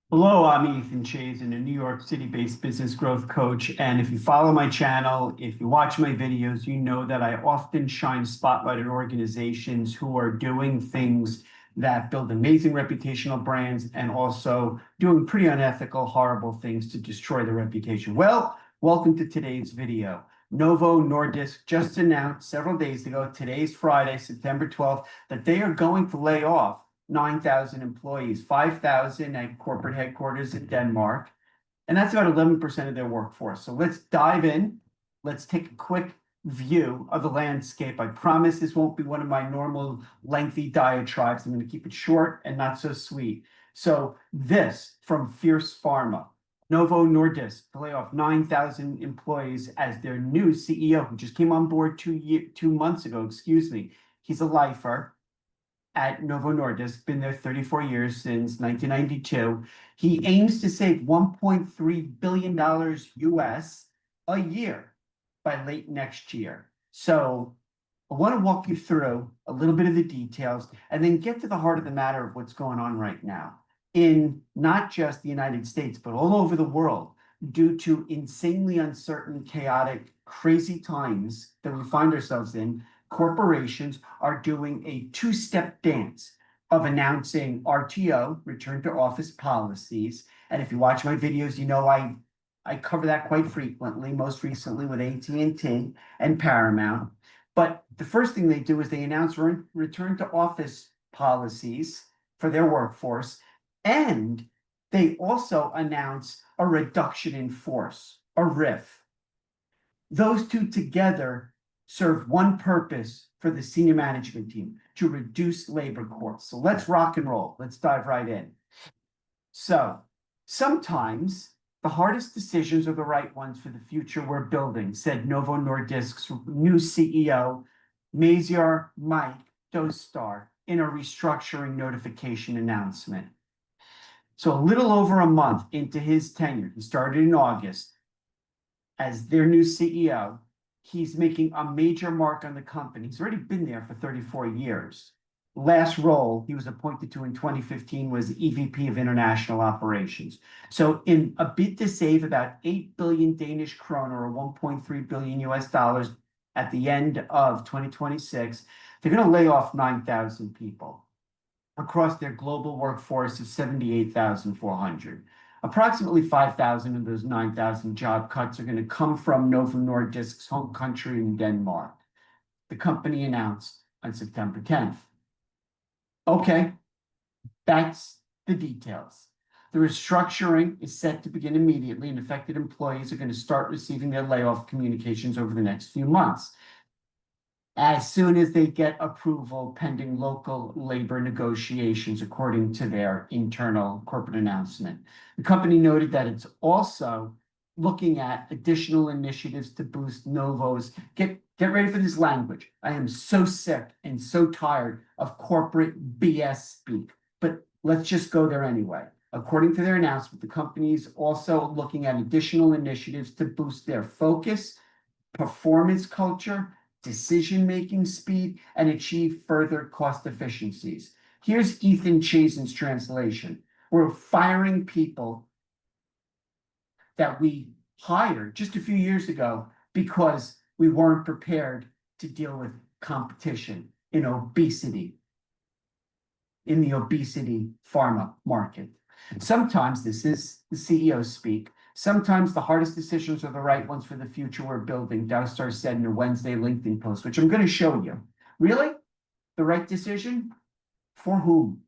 Hello, I'm Ethan Chazin, a New York City-based business growth coach. And if you follow my channel, if you watch my videos, you know that I often shine a spotlight on organizations who are doing things that build amazing reputational brands and also doing pretty unethical, horrible things to destroy their reputation. Well, welcome to today's video. Novo Nordisk just announced several days ago, today's Friday, September 12th, that they are going to lay off 9,000 employees, 5,000 at corporate headquarters in Denmark, and that's about 11% of their workforce. So let's dive in. Let's take a quick view of the landscape. I promise this won't be one of my normal lengthy diatribes. I'm going to keep it short and not so sweet. So this from Fierce Pharma. Novo Nordisk to lay off 9,000 employees as their new CEO, who just came on board 2 months ago, excuse me. He's a lifer at Novo Nordisk, been there 34 years since 1992. He aims to save $1.3 billion US a year by late next year. So I want to walk you through a little bit of the details and then get to the heart of the matter of what's going on right now in not just the United States, but all over the world due to insanely uncertain, chaotic, crazy times that we find ourselves in. Corporations are doing a two-step dance of announcing RTO, return to office policies. And if you watch my videos, you know I cover that quite frequently, most recently with AT&T and Paramount. But the first thing they do is they announce return to office policies for their workforce. And they also announce a reduction in force, a RIF. Those two together serve one purpose for the senior management team, to reduce labor costs. So let's rock and roll. Let's dive right in. So sometimes the hardest decisions are the right ones for the future we're building, said Novo Nordisk's new CEO, Mike Doustdar, in a restructuring notification announcement. So a little over a month into his tenure, he started in August as their new CEO, he's making a major mark on the company. He's already been there for 34 years. Last role he was appointed to in 2015 was EVP of International Operations. So in a bid to save about 8 billion Danish kroner or 1.3 billion US dollars at the end of 2026, they're going to lay off 9,000 people across their global workforce of 78,400. Approximately 5,000 of those 9,000 job cuts are going to come from Novo Nordisk's home country in Denmark. The company announced on September 10th. Okay, that's the details. The restructuring is set to begin immediately, and affected employees are going to start receiving their layoff communications over the next few months, as soon as they get approval pending local labor negotiations, according to their internal corporate announcement. The company noted that it's also looking at additional initiatives to boost Novo's, get ready for this language. I am so sick and so tired of corporate BS speak, but let's just go there anyway. According to their announcement, the company is also looking at additional initiatives to boost their focus, performance culture, decision-making speed, and achieve further cost efficiencies. Here's Ethan Chazin's translation. We're firing people that we hired just a few years ago because we weren't prepared to deal with competition in obesity, in the obesity pharma market. Sometimes this is the CEO speak. Sometimes the hardest decisions are the right ones for the future we're building, Doustdar said in a Wednesday LinkedIn post, which I'm going to show you. Really? The right decision? For whom?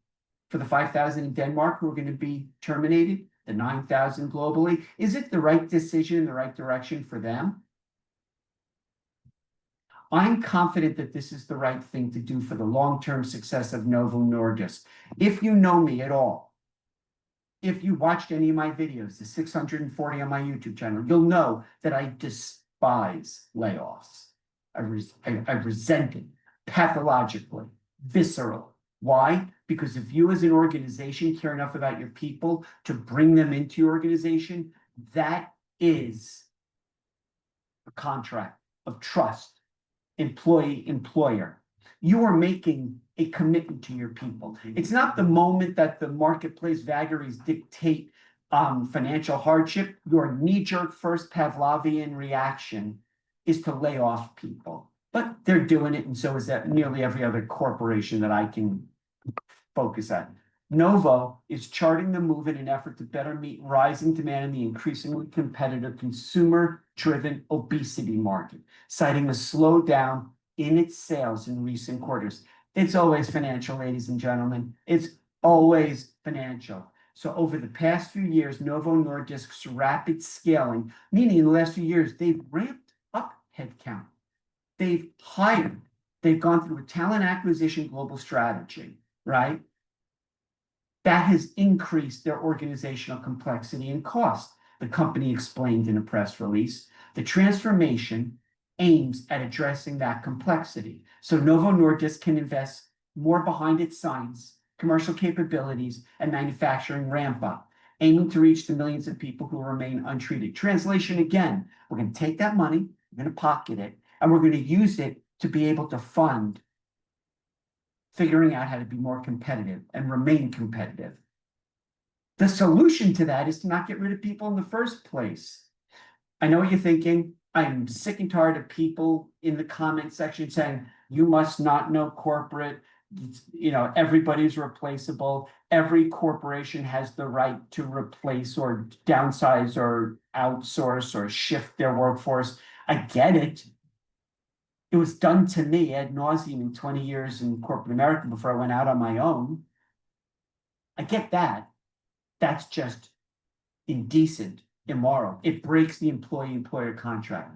For the 5,000 in Denmark who are going to be terminated? The 9,000 globally? Is it the right decision in the right direction for them? I'm confident that this is the right thing to do for the long-term success of Novo Nordisk. If you know me at all, if you watched any of my videos, the 640 on my YouTube channel, you'll know that I despise layoffs. I resent it pathologically, visceral. Why? Because if you as an organization care enough about your people to bring them into your organization, that is a contract of trust, employee-employer. You are making a commitment to your people. It's not the moment that the marketplace vagaries dictate financial hardship. Your knee-jerk first Pavlovian reaction is to lay off people. But they're doing it, and so is that nearly every other corporation that I can focus on. Novo is charting the move in an effort to better meet rising demand in the increasingly competitive consumer-driven obesity market, citing a slowdown in its sales in recent quarters. It's always financial, ladies and gentlemen. It's always financial. So over the past few years, Novo Nordisk's rapid scaling, meaning in the last few years, they've ramped up headcount. They've hired. They've gone through a talent acquisition global strategy, right? That has increased their organizational complexity and cost. The company explained in a press release. The transformation aims at addressing that complexity. So Novo Nordisk can invest more behind its science, commercial capabilities, and manufacturing ramp up, aiming to reach the millions of people who remain untreated. Translation again, we're going to take that money, we're going to pocket it, and we're going to use it to be able to fund figuring out how to be more competitive and remain competitive. The solution to that is to not get rid of people in the first place. I know what you're thinking. I'm sick and tired of people in the comment section saying, you must not know corporate. You know, everybody's replaceable. Every corporation has the right to replace or downsize or outsource or shift their workforce. I get it. It was done to me ad nauseum in 20 years in corporate America before I went out on my own. I get that. That's just indecent, immoral. It breaks the employee-employer contract.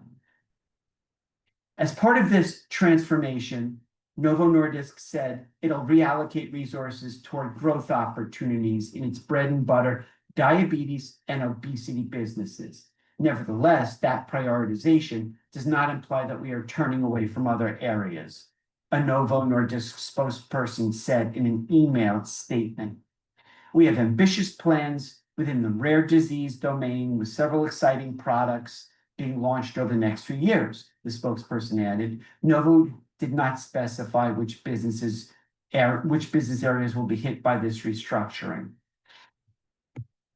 As part of this transformation, Novo Nordisk said it'll reallocate resources toward growth opportunities in its bread and butter diabetes and obesity businesses. Nevertheless, that prioritization does not imply that we are turning away from other areas, a Novo Nordisk spokesperson said in an emailed statement. We have ambitious plans within the rare disease domain with several exciting products being launched over the next few years, the spokesperson added. Novo did not specify which business areas will be hit by this restructuring.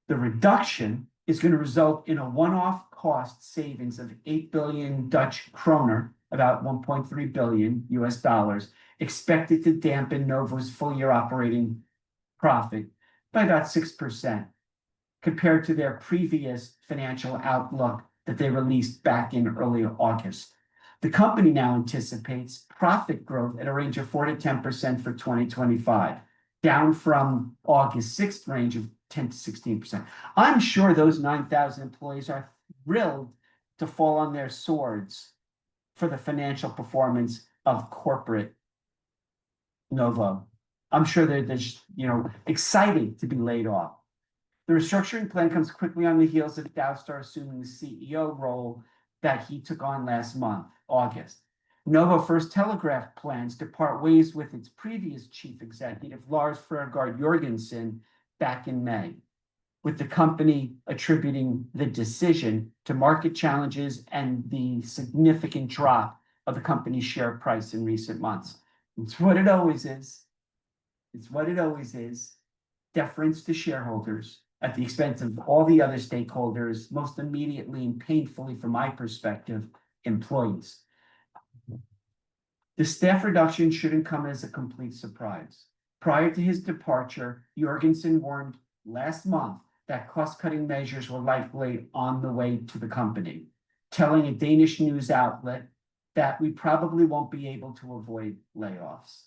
The reduction is going to result in a one-off cost savings of 8 billion Dutch kroner, about 1.3 billion US dollars, expected to dampen Novo's full-year operating profit by about 6% compared to their previous financial outlook that they released back in early August. The company now anticipates profit growth at a range of 4 to 10% for 2025, down from August 6th range of 10 to 16%. I'm sure those 9,000 employees are thrilled to fall on their swords for the financial performance of corporate Novo. I'm sure they're just, excited to be laid off. The restructuring plan comes quickly on the heels of Doustdar assuming the CEO role that he took on last month, August. Novo first telegraphed plans to part ways with its previous chief executive, Lars Frergaard Jorgensen, back in May, with the company attributing the decision to market challenges and the significant drop of the company's share price in recent months. It's what it always is. It's what it always is. Deference to shareholders at the expense of all the other stakeholders, most immediately and painfully from my perspective, employees. The staff reduction shouldn't come as a complete surprise. Prior to his departure, Jorgensen warned last month that cost-cutting measures were likely on the way to the company, telling a Danish news outlet that we probably won't be able to avoid layoffs.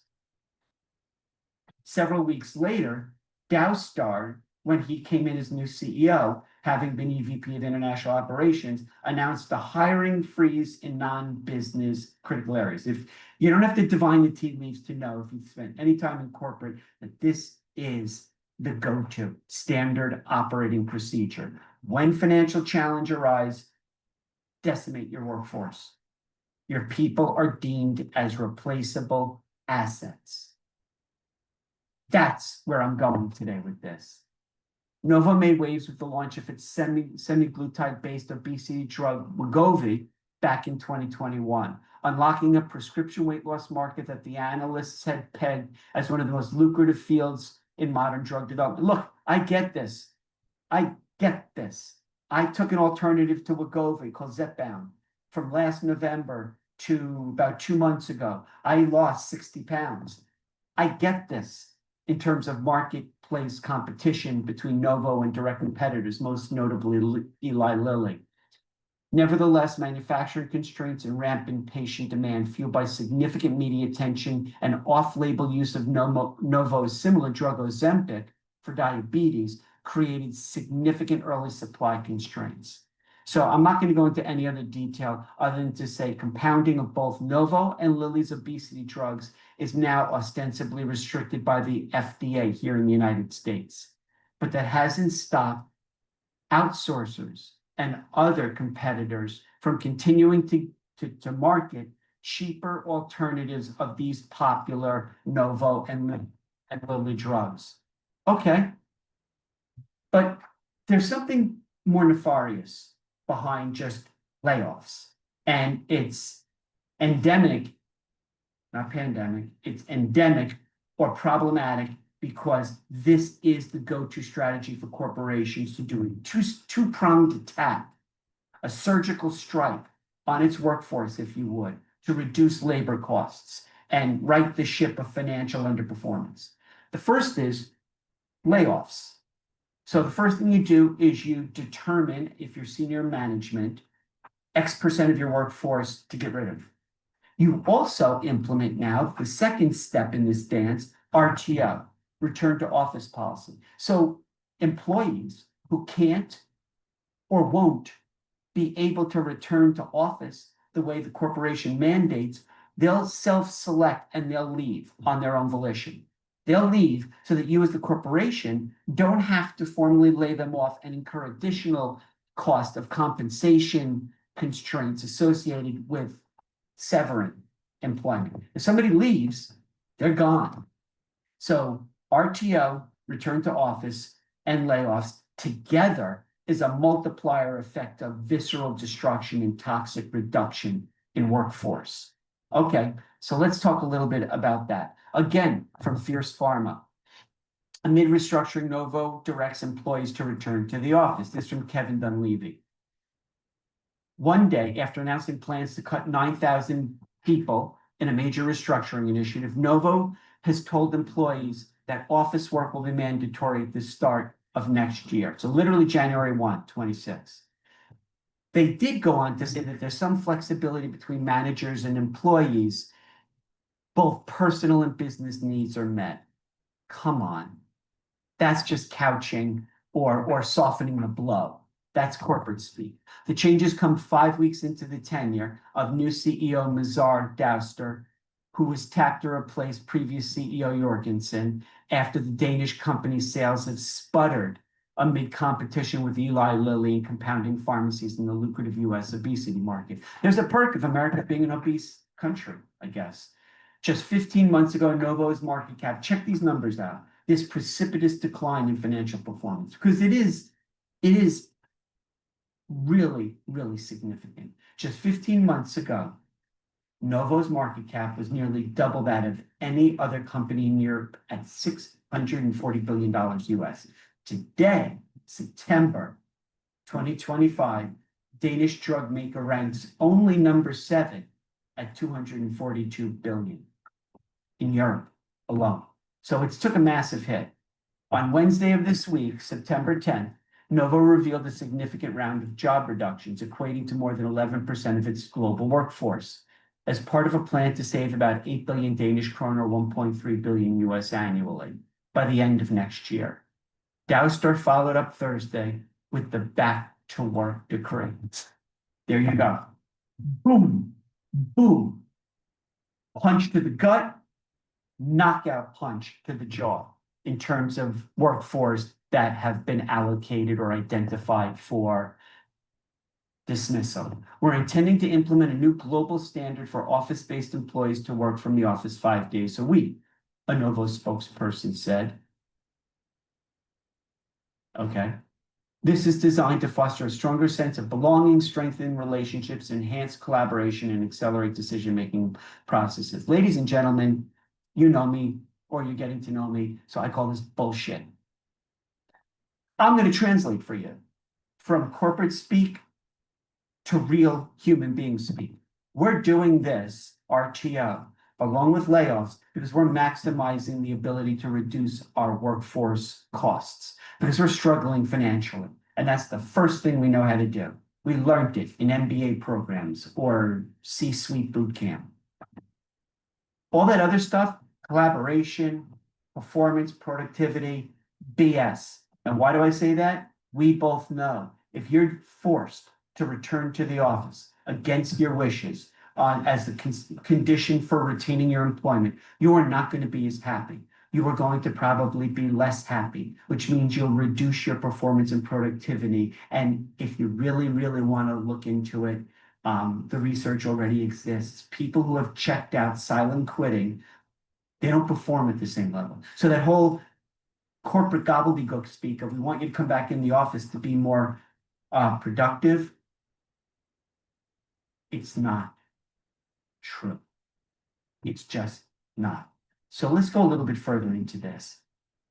Several weeks later, Doustdar, when he came in as new CEO, having been EVP of International Operations, announced a hiring freeze in non-business critical areas. If you don't have to divine the tea leaves to know, if you've spent any time in corporate, that this is the go-to standard operating procedure. When financial challenge arise, decimate your workforce. Your people are deemed as replaceable assets. That's where I'm going today with this. Novo made waves with the launch of its semaglutide-based obesity drug, Wegovy, back in 2021, unlocking a prescription weight loss market that the analysts had pegged as one of the most lucrative fields in modern drug development. Look, I get this. I get this. I took an alternative to Wegovy called Zepbound from last November to about 2 months ago. I lost 60 pounds. I get this in terms of marketplace competition between Novo and direct competitors, most notably Eli Lilly. Nevertheless, manufacturing constraints and rampant patient demand, fueled by significant media attention and off-label use of Novo's similar drug Ozempic for diabetes, created significant early supply constraints. So I'm not going to go into any other detail other than to say compounding of both Novo and Lilly's obesity drugs is now ostensibly restricted by the FDA here in the United States. But that hasn't stopped outsourcers and other competitors from continuing to market cheaper alternatives of these popular Novo and Lilly drugs. Okay, but there's something more nefarious behind just layoffs, and it's endemic, not pandemic, it's endemic or problematic because this is the go-to strategy for corporations to do a two-pronged attack, a surgical strike on its workforce, if you would, to reduce labor costs and right the ship of financial underperformance. The first is layoffs. So the first thing you do is you determine, if you're senior management, X% of your workforce to get rid of. You also implement now the second step in this dance, RTO, return to office policy. So employees who can't or won't be able to return to office the way the corporation mandates, they'll self-select and they'll leave on their own volition. They'll leave so that you as the corporation don't have to formally lay them off and incur additional cost of compensation constraints associated with severing employment. If somebody leaves, they're gone. So RTO, return to office, and layoffs together is a multiplier effect of visceral destruction and toxic reduction in workforce. Okay, so let's talk a little bit about that. Again, from Fierce Pharma. Amid restructuring, Novo directs employees to return to the office. This from Kevin Dunleavy. One day, after announcing plans to cut 9,000 people in a major restructuring initiative, Novo has told employees that office work will be mandatory at the start of next year. So literally January 1, 26. They did go on to say that there's some flexibility between managers and employees. Both personal and business needs are met. Come on. That's just couching or softening the blow. That's corporate speak. The changes come 5 weeks into the tenure of new CEO Mazar Doustdar, who was tapped to replace previous CEO Jorgensen after the Danish company's sales have sputtered amid competition with Eli Lilly and compounding pharmacies in the lucrative US obesity market. There's a perk of America being an obese country, I guess. Just 15 months ago, Novo's market cap, check these numbers out, this precipitous decline in financial performance, because it is really, really significant. Just 15 months ago, Novo's market cap was nearly double that of any other company in Europe at $640 billion US. Today, September 2025, Danish drug maker ranks only number 7 at 242 billion in Europe alone. So it's took a massive hit. On Wednesday of this week, September 10th, Novo revealed a significant round of job reductions, equating to more than 11% of its global workforce, as part of a plan to save about 8 billion Danish kroner, 1.3 billion US annually by the end of next year. Doustdar followed up Thursday with the back to work decree. There you go. Boom, boom. Punch to the gut, knockout punch to the jaw in terms of workforce that have been allocated or identified for dismissal. We're intending to implement a new global standard for office-based employees to work from the office 5 days a week, a Novo spokesperson said. Okay. This is designed to foster a stronger sense of belonging, strengthen relationships, enhance collaboration, and accelerate decision-making processes. Ladies and gentlemen, you know me, or you're getting to know me, so I call this bullshit. I'm going to translate for you from corporate speak to real human being speak. We're doing this, RTO, along with layoffs, because we're maximizing the ability to reduce our workforce costs, because we're struggling financially. And that's the first thing we know how to do. We learned it in MBA programs or C-suite boot camp. All that other stuff, collaboration, performance, productivity, BS. And why do I say that? We both know if you're forced to return to the office against your wishes as the condition for retaining your employment, you are not going to be as happy. You are going to probably be less happy, which means you'll reduce your performance and productivity. And if you really, really want to look into it, the research already exists. People who have checked out silent quitting, they don't perform at the same level. So that whole corporate gobbledygook speak of we want you to come back in the office to be more productive, it's not true. It's just not. So let's go a little bit further into this.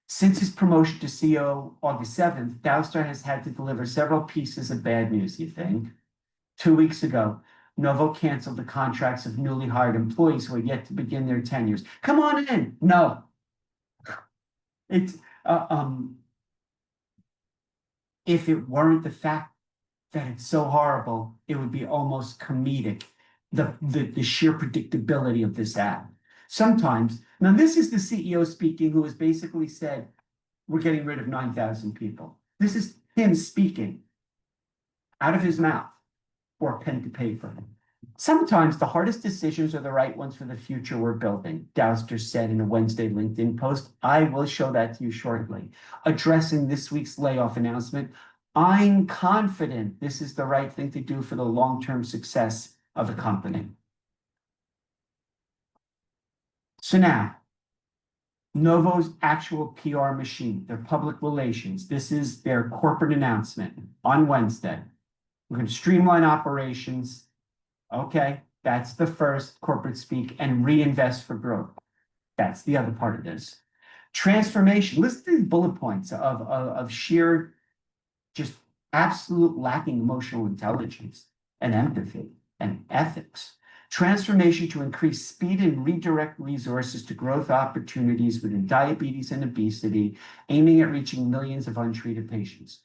Since his promotion to CEO August 7th, Doustdar has had to deliver several pieces of bad news, you think? 2 weeks ago, Novo canceled the contracts of newly hired employees who had yet to begin their tenures. Come on in. No. It's if it weren't the fact that it's so horrible, it would be almost comedic, the sheer predictability of this ad. Sometimes, now this is the CEO speaking who has basically said, we're getting rid of 9,000 people. This is him speaking out of his mouth or pen to paper. Sometimes the hardest decisions are the right ones for the future we're building, Doustdar said in a Wednesday LinkedIn post. I will show that to you shortly. Addressing this week's layoff announcement, I'm confident this is the right thing to do for the long-term success of the company. So now, Novo's actual PR machine, their public relations, this is their corporate announcement on Wednesday. We're going to streamline operations. Okay, that's the first corporate speak, and reinvest for growth. That's the other part of this. Transformation. Listen to these bullet points of sheer, just absolute lacking emotional intelligence and empathy and ethics. Transformation to increase speed and redirect resources to growth opportunities within diabetes and obesity, aiming at reaching millions of untreated patients.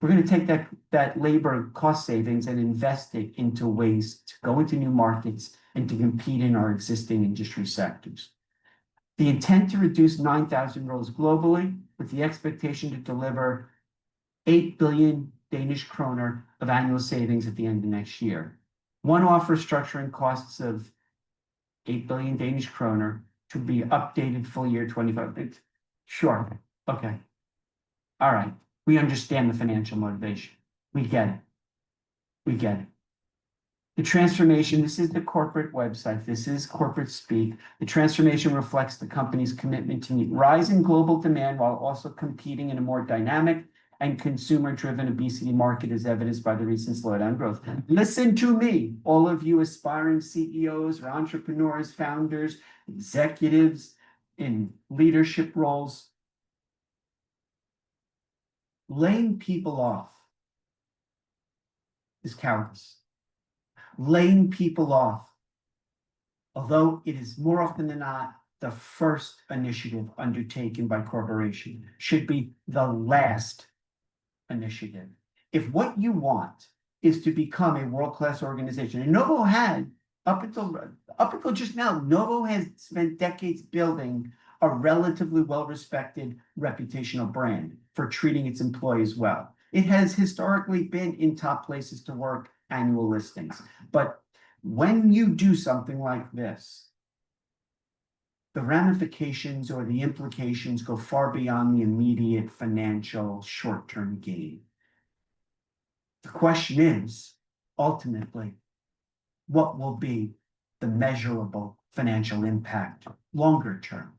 We're going to take that labor cost savings and invest it into ways to go into new markets and to compete in our existing industry sectors. The intent to reduce 9,000 roles globally with the expectation to deliver 8 billion Danish kroner of annual savings at the end of next year. One-off restructuring costs of 8 billion Danish kroner to be updated full year 25. Sure. Okay. All right. We understand the financial motivation. We get it. We get it. The transformation, this is the corporate website. This is corporate speak. The transformation reflects the company's commitment to meet rising global demand while also competing in a more dynamic and consumer-driven obesity market, as evidenced by the recent slowdown growth. Listen to me, all of you aspiring CEOs or entrepreneurs, founders, executives in leadership roles. Laying people off is cowardice. Laying people off, although it is more often than not the first initiative undertaken by corporation, should be the last initiative. If what you want is to become a world-class organization, and Novo had, up until just now, Novo has spent decades building a relatively well-respected reputational brand for treating its employees well. It has historically been in top places to work annual listings. But when you do something like this, the ramifications or the implications go far beyond the immediate financial short-term gain. The question is, ultimately, what will be the measurable financial impact longer term?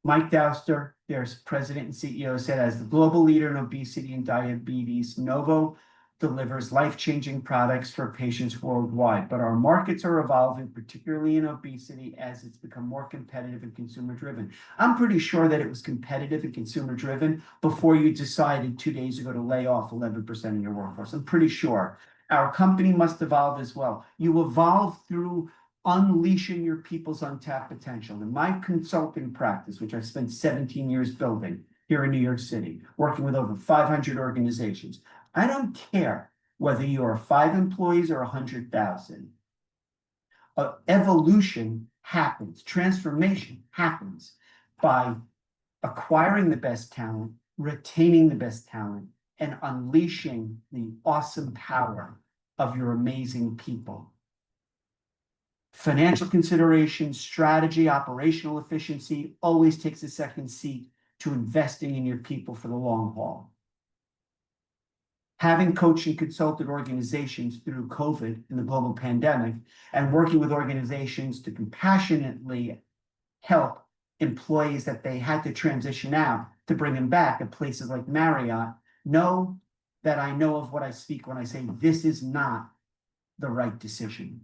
Mike Doustdar, their president and CEO, said, as the global leader in obesity and diabetes, Novo delivers life-changing products for patients worldwide. But our markets are evolving, particularly in obesity, as it's become more competitive and consumer-driven. I'm pretty sure that it was competitive and consumer-driven before you decided 2 days ago to lay off 11% of your workforce. I'm pretty sure. Our company must evolve as well. You evolve through unleashing your people's untapped potential. In my consulting practice, which I've spent 17 years building here in New York City, working with over 500 organizations, I don't care whether you are 5 employees or 100,000. Evolution happens, transformation happens by acquiring the best talent, retaining the best talent, and unleashing the awesome power of your amazing people. Financial consideration, strategy, operational efficiency always takes a second seat to investing in your people for the long haul. Having coached and consulted organizations through COVID and the global pandemic, and working with organizations to compassionately help employees that they had to transition out to bring them back at places like Marriott, know that I know of what I speak when I say this is not the right decision.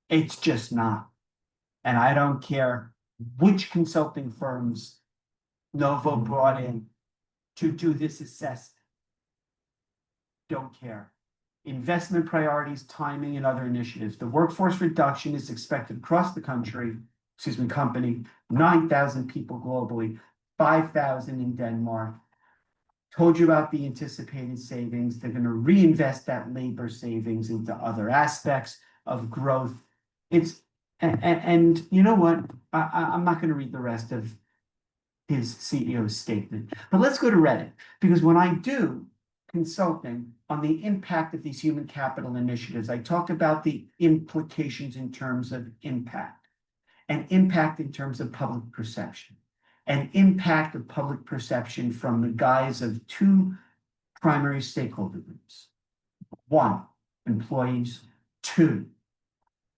It's just not. And I don't care which consulting firms Novo brought in to do this assessment. Don't care. Investment priorities, timing, and other initiatives. The workforce reduction is expected across the company, 9,000 people globally, 5,000 in Denmark. Told you about the anticipated savings. They're going to reinvest that labor savings into other aspects of growth. And you know what? I'm not going to read the rest of his CEO's statement, but let's go to Reddit, because when I do consulting on the impact of these human capital initiatives, I talk about the implications in terms of impact, and impact in terms of public perception, and impact of public perception from the guise of 2 primary stakeholder groups. 1, employees. 2,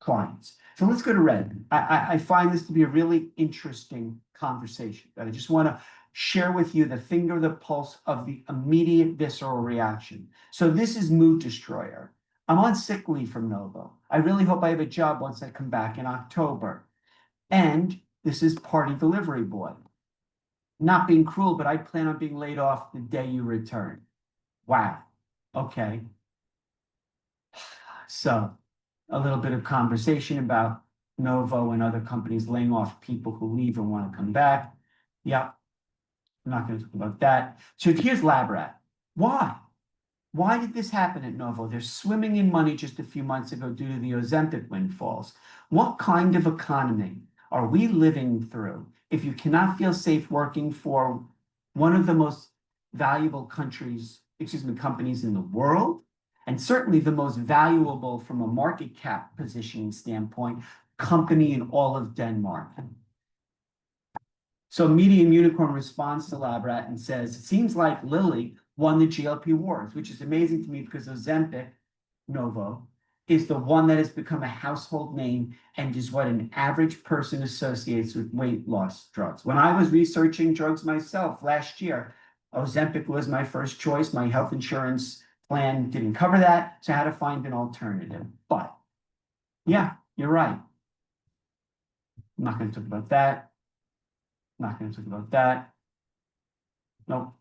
clients. So let's go to Reddit. I find this to be a really interesting conversation that I just want to share with you, the finger, the pulse of the immediate visceral reaction. So this is Mood Destroyer. I'm on sick leave from Novo. I really hope I have a job once I come back in October. And this is Party Delivery Boy. Not being cruel, but I plan on being laid off the day you return. Wow. Okay. So a little bit of conversation about Novo and other companies laying off people who leave and want to come back. Yeah, I'm not going to talk about that. So here's Labrat. Why? Why did this happen at Novo? They're swimming in money just a few months ago due to the Ozempic windfalls. What kind of economy are we living through if you cannot feel safe working for one of the most valuable companies in the world, and certainly the most valuable from a market cap positioning standpoint, company in all of Denmark? So Medium Unicorn responds to Labrat and says, it seems like Lilly won the GLP wars, which is amazing to me because Ozempic, Novo, is the one that has become a household name and is what an average person associates with weight loss drugs. When I was researching drugs myself last year, Ozempic was my first choice. My health insurance plan didn't cover that, so I had to find an alternative. But yeah, you're right. I'm not going to talk about that. Not going to talk about that. Nope.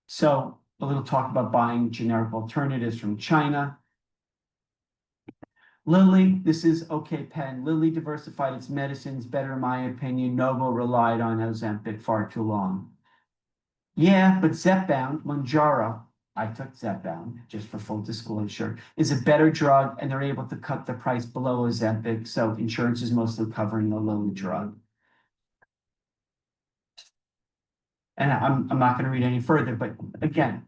So a little talk about buying generic alternatives from China. Lilly, this is okay, Penn. Lilly diversified its medicines better, in my opinion. Novo relied on Ozempic far too long. Yeah, but Zepbound, Mounjaro, I took Zepbound, just for full disclosure, is a better drug, and they're able to cut the price below Ozempic, so insurance is mostly covering the Lilly drug. And I'm not going to read any further, but again,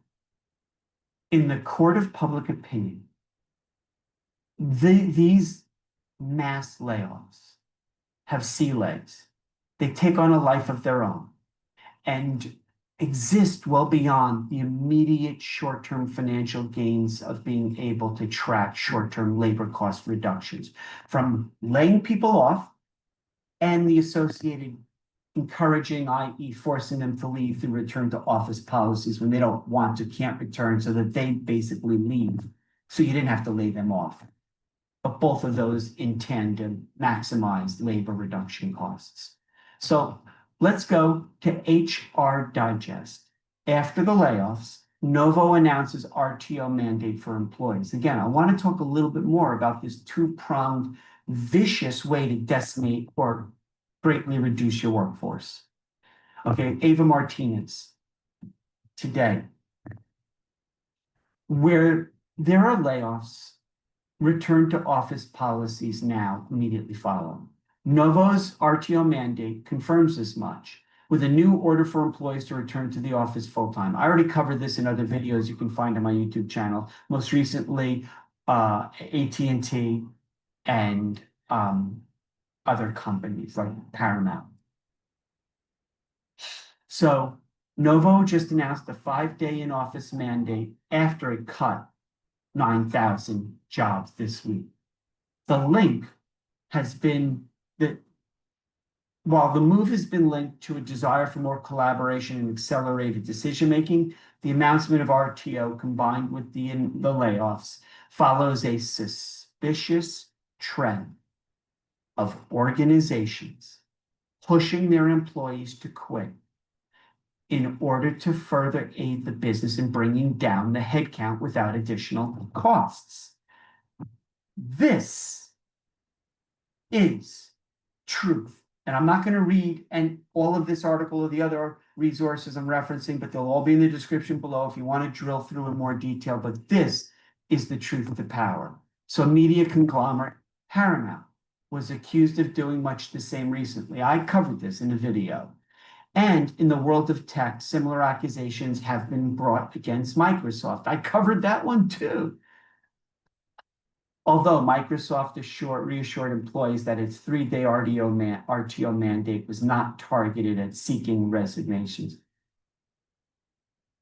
in the court of public opinion, these mass layoffs have sea legs. They take on a life of their own and exist well beyond the immediate short-term financial gains of being able to track short-term labor cost reductions from laying people off and the associated encouraging, i.e. forcing them to leave through return to office policies when they don't want to, can't return, so that they basically leave. So you didn't have to lay them off. But both of those in tandem maximize labor reduction costs. So let's go to HR Digest. After the layoffs, Novo announces RTO mandate for employees. Again, I want to talk a little bit more about this two-pronged, vicious way to decimate or greatly reduce your workforce. Okay, Ava Martinez, today, where there are layoffs, return to office policies now immediately follow. Novo's RTO mandate confirms this much with a new order for employees to return to the office full-time. I already covered this in other videos you can find on my YouTube channel. Most recently, AT&T and other companies like Paramount. So Novo just announced a 5-day in-office mandate after it cut 9,000 jobs this week. The link has been that while the move has been linked to a desire for more collaboration and accelerated decision-making, the announcement of RTO combined with the layoffs follows a suspicious trend of organizations pushing their employees to quit in order to further aid the business in bringing down the headcount without additional costs. This is truth. And I'm not going to read all of this article or the other resources I'm referencing, but they'll all be in the description below if you want to drill through in more detail. But this is the truth of the power. So media conglomerate Paramount was accused of doing much the same recently. I covered this in a video. And in the world of tech, similar accusations have been brought against Microsoft. I covered that one too. Although Microsoft reassured employees that its 3-day RTO mandate was not targeted at seeking resignations.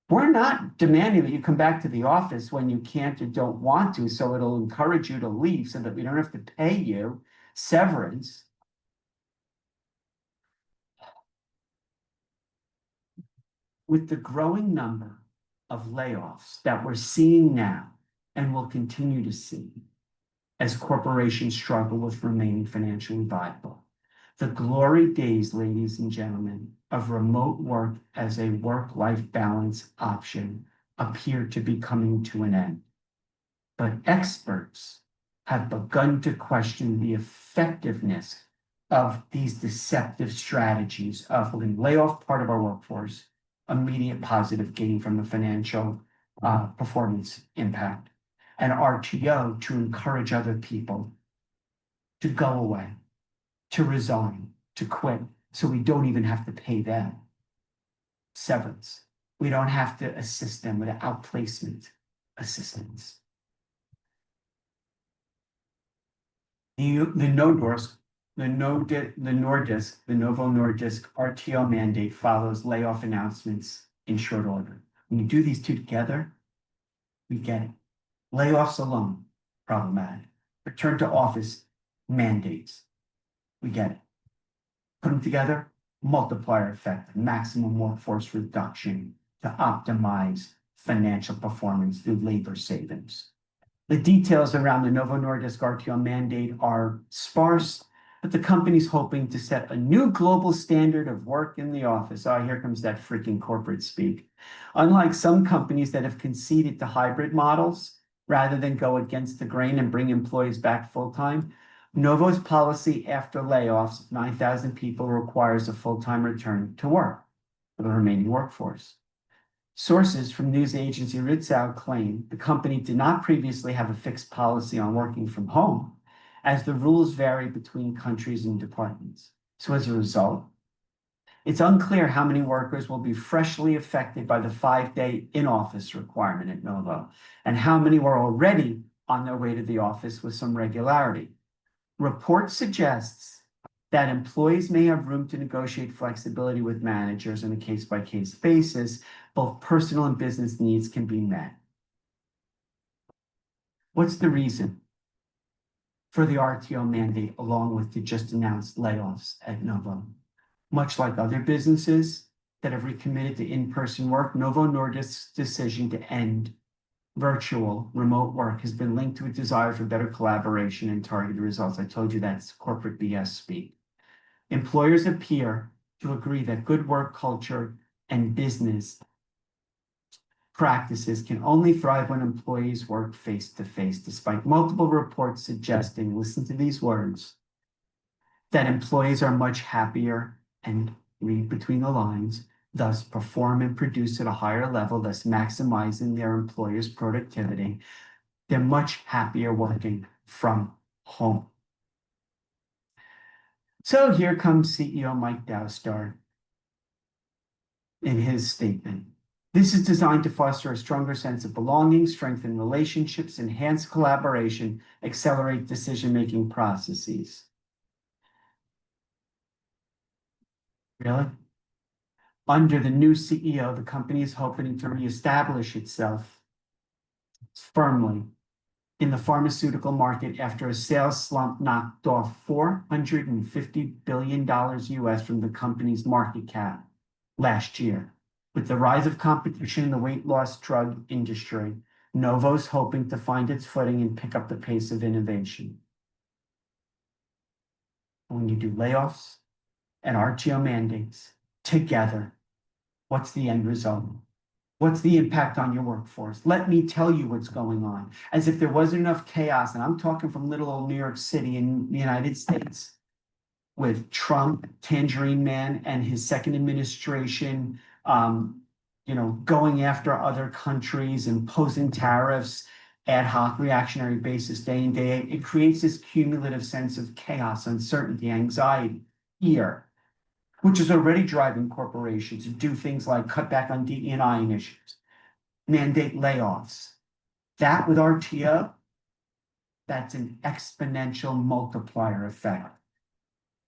We're not demanding that you come back to the office when you can't or don't want to, so it'll encourage you to leave so that we don't have to pay you severance. With the growing number of layoffs that we're seeing now and will continue to see as corporations struggle with remaining financially viable, the glory days, ladies and gentlemen, of remote work as a work-life balance option appear to be coming to an end. But experts have begun to question the effectiveness of these deceptive strategies of we're going to lay off part of our workforce, immediate positive gain from the financial performance impact, and RTO to encourage other people to go away, to resign, to quit, so we don't even have to pay them severance. We don't have to assist them with outplacement assistance. The Novo Nordisk RTO mandate follows layoff announcements in short order. When you do these two together, we get it. Layoffs alone, problematic. Return to office mandates, we get it. Put them together, multiplier effect, maximum workforce reduction to optimize financial performance through labor savings. The details around the Novo Nordisk RTO mandate are sparse, but the company's hoping to set a new global standard of work in the office. Oh, here comes that freaking corporate speak. Unlike some companies that have conceded to hybrid models, rather than go against the grain and bring employees back full-time, Novo's policy after layoffs of 9,000 people requires a full-time return to work for the remaining workforce. Sources from news agency Ritzau claim the company did not previously have a fixed policy on working from home, as the rules vary between countries and departments. So as a result, it's unclear how many workers will be freshly affected by the 5-day in-office requirement at Novo, and how many were already on their way to the office with some regularity. Report suggests that employees may have room to negotiate flexibility with managers on a case-by-case basis. Both personal and business needs can be met. What's the reason for the RTO mandate along with the just announced layoffs at Novo? Much like other businesses that have recommitted to in-person work, Novo Nordisk's decision to end virtual remote work has been linked to a desire for better collaboration and targeted results. I told you that's corporate BS speak. Employers appear to agree that good work culture and business practices can only thrive when employees work face to face, despite multiple reports suggesting, listen to these words, that employees are much happier and read between the lines, thus perform and produce at a higher level, thus maximizing their employer's productivity. They're much happier working from home. So here comes CEO Mike Doustdar in his statement. This is designed to foster a stronger sense of belonging, strengthen relationships, enhance collaboration, accelerate decision-making processes. Really? Under the new CEO, the company is hoping to reestablish itself firmly in the pharmaceutical market after a sales slump knocked off $450 billion US from the company's market cap last year. With the rise of competition in the weight loss drug industry, Novo's hoping to find its footing and pick up the pace of innovation. When you do layoffs and RTO mandates together, what's the end result? What's the impact on your workforce? Let me tell you what's going on. As if there wasn't enough chaos, and I'm talking from little old New York City in the United States, with Trump, Tangerine Man, and his second administration, going after other countries, imposing tariffs, ad hoc reactionary basis, day in, day out. It creates this cumulative sense of chaos, uncertainty, anxiety, fear, which is already driving corporations to do things like cut back on DE&I initiatives, mandate layoffs. That with RTO, that's an exponential multiplier effect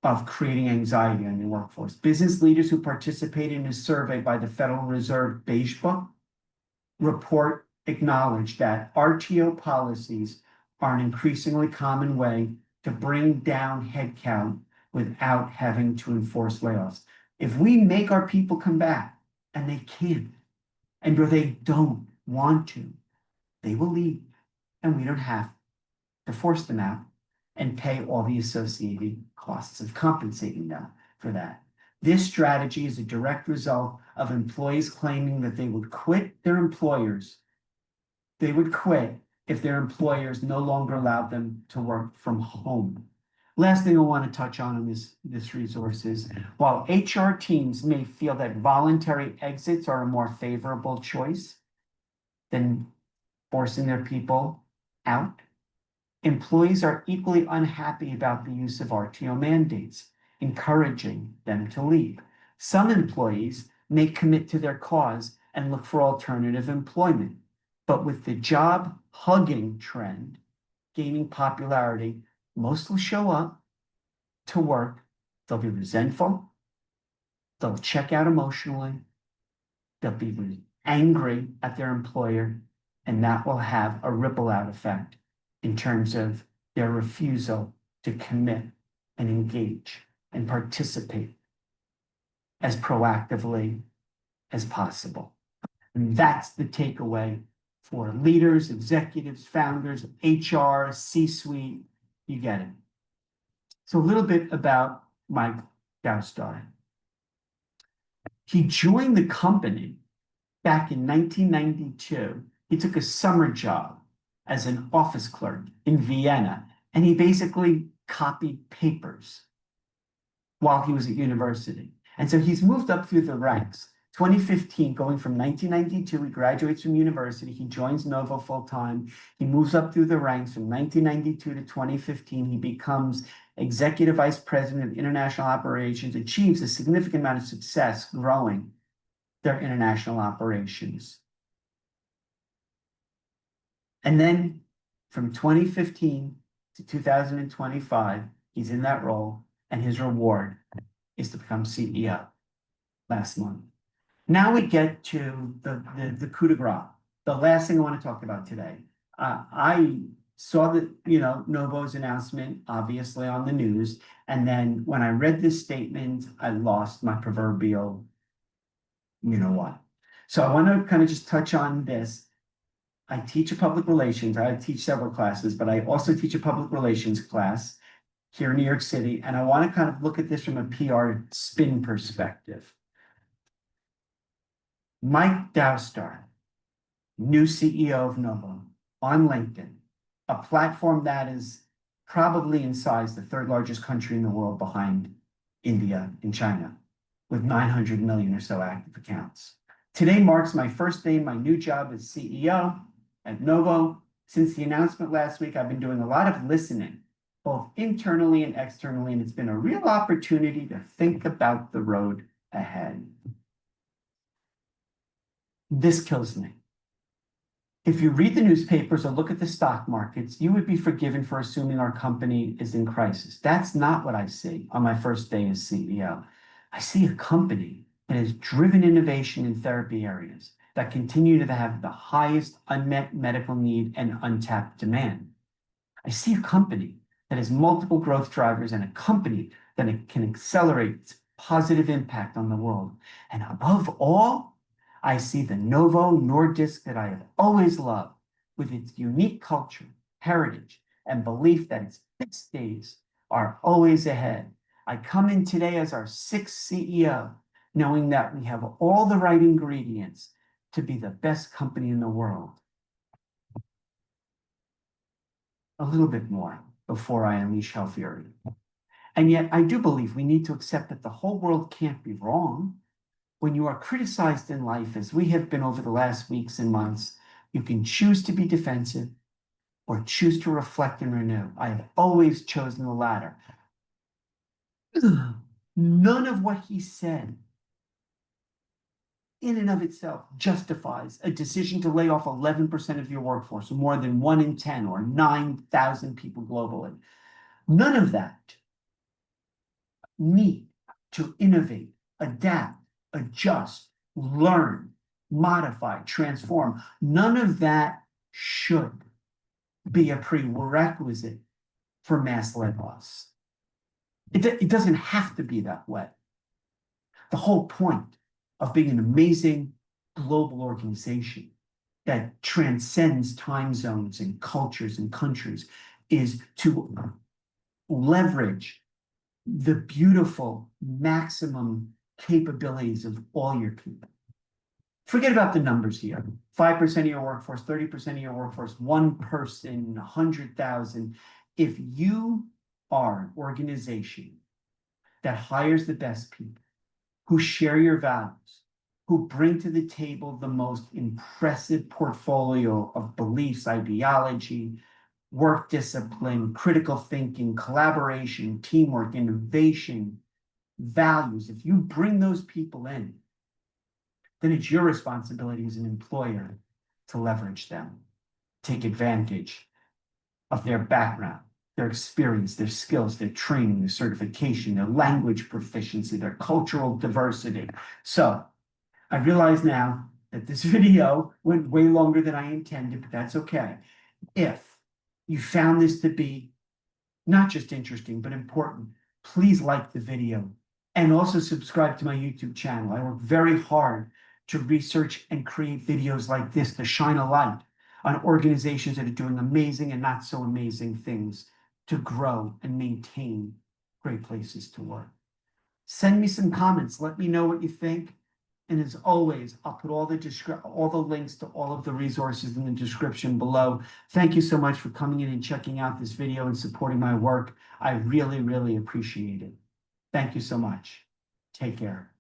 of creating anxiety on your workforce. Business leaders who participated in a survey by the Federal Reserve Beige Book report acknowledge that RTO policies are an increasingly common way to bring down headcount without having to enforce layoffs. If we make our people come back, and they can't, and or they don't want to, they will leave, and we don't have to force them out and pay all the associated costs of compensating them for that. This strategy is a direct result of employees claiming that they would quit their employers. They would quit if their employers no longer allowed them to work from home. Last thing I want to touch on in this resource is, while HR teams may feel that voluntary exits are a more favorable choice than forcing their people out, employees are equally unhappy about the use of RTO mandates, encouraging them to leave. Some employees may commit to their cause and look for alternative employment, but with the job hugging trend gaining popularity, most will show up to work, they'll be resentful, they'll check out emotionally, they'll be angry at their employer, and that will have a ripple out effect in terms of their refusal to commit and engage and participate as proactively as possible. And that's the takeaway for leaders, executives, founders, HR, C-suite, you get it. So a little bit about Mike Doustdar. He joined the company back in 1992. He took a summer job as an office clerk in Vienna, and he basically copied papers while he was at university. And so he's moved up through the ranks. 2015, going from 1992, he graduates from university, he joins Novo full-time, he moves up through the ranks from 1992 to 2015, he becomes executive vice president of international operations, achieves a significant amount of success growing their international operations. And then from 2015 to 2025, he's in that role, and his reward is to become CEO last month. Now we get to the coup de grace, the last thing I want to talk about today. I saw the, Novo's announcement, obviously on the news. And then when I read this statement, I lost my proverbial, what. So I want to kind of just touch on this. I teach a public relations. I teach several classes, but I also teach a public relations class here in New York City. And I want to kind of look at this from a PR spin perspective. Mike Doustdar, new CEO of Novo, on LinkedIn, a platform that is probably in size the third largest country in the world behind India and China, with 900 million or so active accounts. Today marks my first day in my new job as CEO at Novo. Since the announcement last week, I've been doing a lot of listening, both internally and externally, and it's been a real opportunity to think about the road ahead. This kills me. If you read the newspapers or look at the stock markets, you would be forgiven for assuming our company is in crisis. That's not what I see on my first day as CEO. I see a company that has driven innovation in therapy areas that continue to have the highest unmet medical need and untapped demand. I see a company that has multiple growth drivers and a company that can accelerate its positive impact on the world. And above all, I see the Novo Nordisk that I have always loved, with its unique culture, heritage, and belief that its best days are always ahead. I come in today as our 6th CEO, knowing that we have all the right ingredients to be the best company in the world. A little bit more before I unleash hell fury. And yet I do believe we need to accept that the whole world can't be wrong. When you are criticized in life, as we have been over the last weeks and months, you can choose to be defensive or choose to reflect and renew. I have always chosen the latter. None of what he said in and of itself justifies a decision to lay off 11% of your workforce, more than 1 in 10 or 9,000 people globally. None of that need to innovate, adapt, adjust, learn, modify, transform. None of that should be a prerequisite for mass layoffs. It doesn't have to be that way. The whole point of being an amazing global organization that transcends time zones and cultures and countries is to leverage the beautiful maximum capabilities of all your people. Forget about the numbers here. 5% of your workforce, 30% of your workforce, 1 person, 100,000. If you are an organization that hires the best people, who share your values, who bring to the table the most impressive portfolio of beliefs, ideology, work discipline, critical thinking, collaboration, teamwork, innovation, values, if you bring those people in, then it's your responsibility as an employer to leverage them, take advantage of their background, their experience, their skills, their training, their certification, their language proficiency, their cultural diversity. So I realize now that this video went way longer than I intended, but that's okay. If you found this to be not just interesting, but important, please like the video and also subscribe to my YouTube channel. I work very hard to research and create videos like this to shine a light on organizations that are doing amazing and not so amazing things to grow and maintain great places to work. Send me some comments. Let me know what you think. And as always, I'll put all the links to all of the resources in the description below. Thank you so much for coming in and checking out this video and supporting my work. I really, really appreciate it. Thank you so much. Take care.